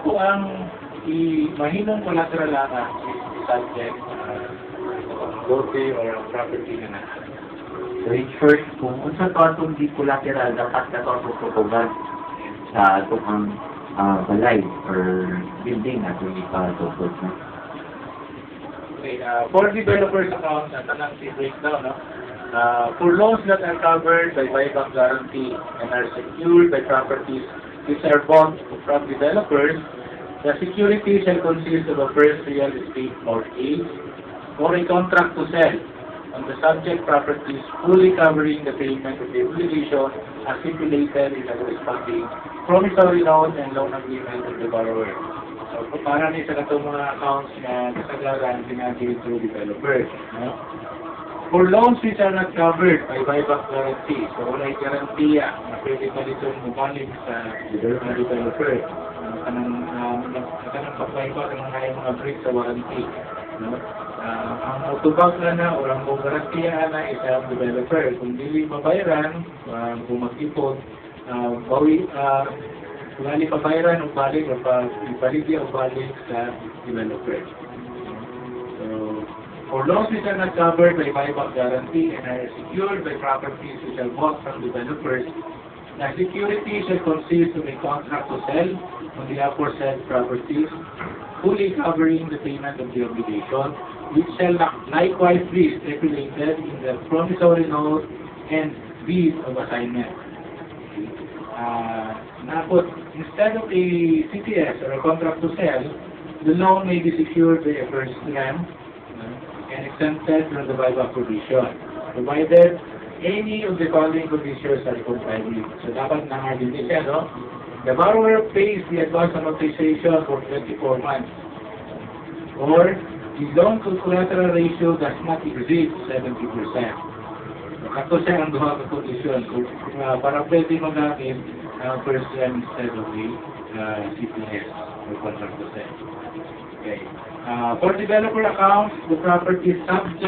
po ang mahinong collateral lang ang subject, lote or property na nasa. So in short, kung unsa to atong di collateral, dapat na to atong tutugan sa atong balay or building na itong ipatutog na. Okay, for developers account, tanang si breakdown, no? For loans that are covered by buyback guarantee and are secured by properties which are bought from developers, the security shall consist of a first real estate mortgage or a contract to sell on the subject properties fully covering the payment of the obligation as stipulated in the corresponding promissory note and loan agreement of the borrower. So, para ni sa katong mga accounts na kasagaran pinagil to developers. No? For loans which are not covered by buyback guarantee, so wala garantiya na pwede pa dito mabalik sa developer. Kanang pag-buyback ng mga break sa warranty. No? Ang autobag na o ang garantiya na isang developer. Kung dili mabayaran, kung mag-ipon, kung pabayaran o balik o ibaligya o balik sa developer. So, for loans which are not covered by buyback guarantee and are secured by properties which are bought from developers, the security shall consist of a contract to sell on the aforesaid properties, fully covering the payment of the obligation, which shall likewise be stipulated in the promissory note and deed of assignment. Instead of a CTS or a contract to sell, the loan may be secured by a first grant and exempted from the buyback provision, provided any of the following conditions are complied with. So, dapat nangagin din siya, no? The borrower pays the advance amortization for 24 months, or the loan to collateral ratio does not exceed 70%. Kato siya ang duha ka condition. Para pwede magamit ang first grant instead of the CPS or contract to sell. Okay. For developer accounts, the property is subject